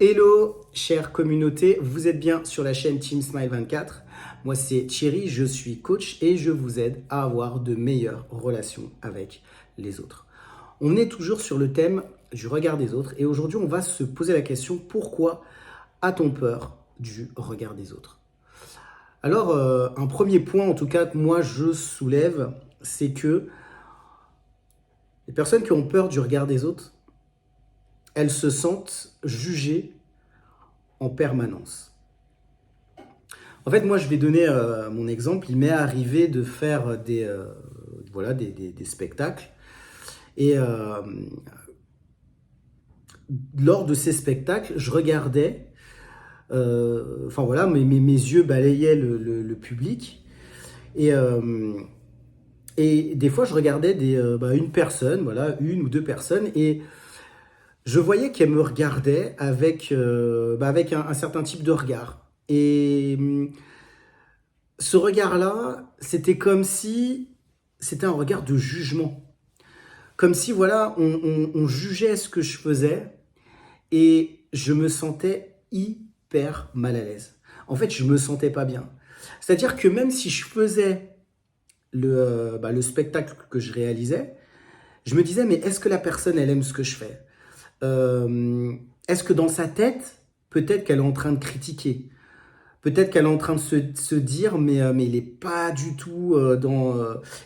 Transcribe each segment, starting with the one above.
Hello, chère communauté, vous êtes bien sur la chaîne Team Smile 24. Moi, c'est Thierry, je suis coach et je vous aide à avoir de meilleures relations avec les autres. On est toujours sur le thème du regard des autres et aujourd'hui, on va se poser la question, pourquoi a-t-on peur du regard des autres? Alors, un premier point, en tout cas, que moi, je soulève, c'est que les personnes qui ont peur du regard des autres, elles se sentent jugées en permanence. En fait, moi, je vais donner mon exemple. Il m'est arrivé de faire des spectacles. Et lors de ces spectacles, je regardais, mes yeux balayaient le public. Et, et des fois, je regardais une personne, voilà, une ou deux personnes, et je voyais qu'elle me regardait avec un certain type de regard. Et ce regard-là, c'était comme si c'était un regard de jugement. Comme si, voilà, on jugeait ce que je faisais et je me sentais hyper mal à l'aise. En fait, je me sentais pas bien. C'est-à-dire que même si je faisais le spectacle que je réalisais, je me disais, mais est-ce que la personne, elle aime ce que je fais? Est-ce que dans sa tête, peut-être qu'elle est en train de critiquer? Peut-être qu'elle est en train de se dire, mais il est pas du tout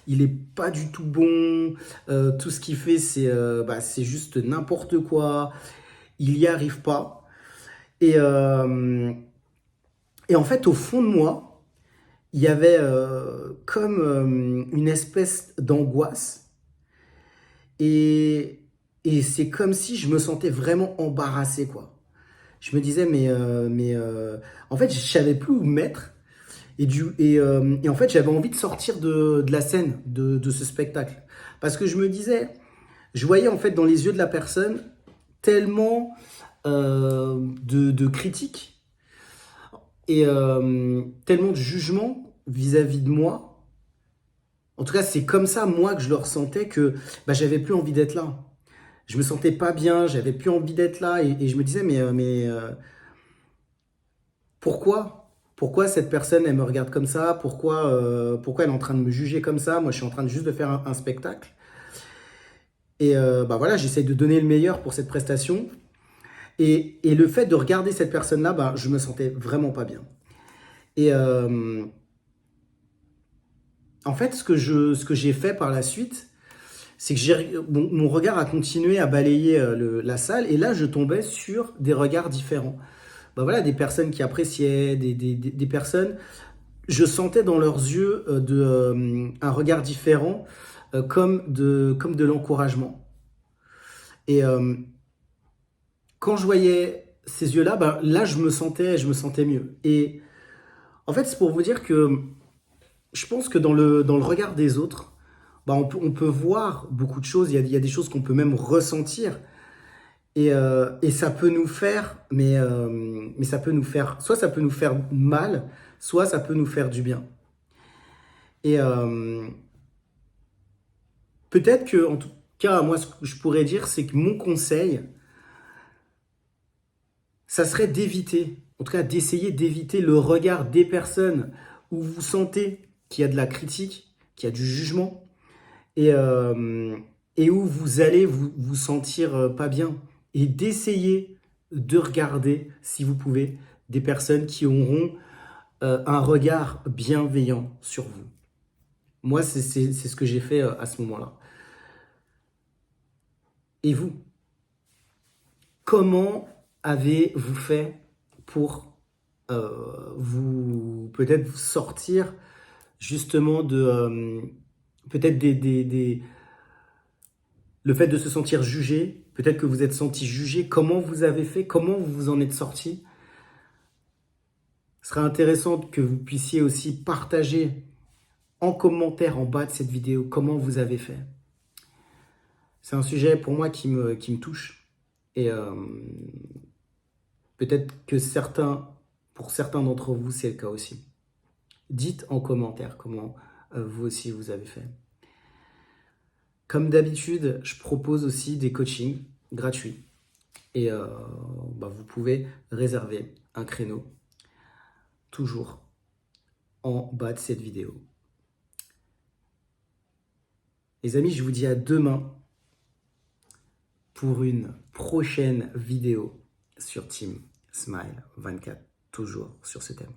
il est pas du tout bon. Tout ce qu'il fait, c'est juste n'importe quoi. Il y arrive pas. Et, euh, et en fait, au fond de moi, il y avait comme une espèce d'angoisse. Et c'est comme si je me sentais vraiment embarrassé, quoi. Je me disais, en fait, je savais plus où me mettre. Et en fait, j'avais envie de sortir de la scène de ce spectacle. Parce que je me disais, je voyais en fait dans les yeux de la personne tellement de critiques et tellement de jugement vis-à-vis de moi. En tout cas, c'est comme ça, moi, que je le ressentais, que j'avais plus envie d'être là. Je me sentais pas bien, j'avais plus envie d'être là. Et je me disais, pourquoi? Pourquoi cette personne, elle me regarde comme ça? Pourquoi elle est en train de me juger comme ça? Moi, je suis en train de juste de faire un spectacle. Et voilà, j'essaye de donner le meilleur pour cette prestation. Et le fait de regarder cette personne-là, je me sentais vraiment pas bien. Et en fait, ce que j'ai fait par la suite, c'est que mon regard a continué à balayer la salle. Et là, je tombais sur des regards différents. Voilà, des personnes qui appréciaient, des personnes. Je sentais dans leurs yeux un regard différent, comme de l'encouragement. Et quand je voyais ces yeux-là, là, je me sentais mieux. Et en fait, c'est pour vous dire que je pense que dans le regard des autres, on peut voir beaucoup de choses. Il y a des choses qu'on peut même ressentir. Et ça peut nous faire, mais ça peut nous faire, soit ça peut nous faire mal, soit ça peut nous faire du bien. Et peut-être que, en tout cas, moi, ce que je pourrais dire, c'est que mon conseil, ça serait d'éviter, en tout cas d'essayer d'éviter le regard des personnes où vous sentez qu'il y a de la critique, qu'il y a du jugement, et, euh, et où vous allez vous sentir pas bien. Et d'essayer de regarder, si vous pouvez, des personnes qui auront un regard bienveillant sur vous. Moi, c'est ce que j'ai fait à ce moment-là. Et vous? Comment avez-vous fait pour vous peut-être vous sortir justement de peut-être le fait de se sentir jugé, peut-être que vous êtes senti jugé, comment vous avez fait, comment vous vous en êtes sorti? Ce serait intéressant que vous puissiez aussi partager en commentaire en bas de cette vidéo comment vous avez fait. C'est un sujet pour moi qui me touche et peut-être que pour certains d'entre vous, c'est le cas aussi. Dites en commentaire comment vous aussi vous avez fait. Comme d'habitude, je propose aussi des coachings gratuits. Et vous pouvez réserver un créneau toujours en bas de cette vidéo. Les amis, je vous dis à demain pour une prochaine vidéo sur Team Smile 24, toujours sur ce thème.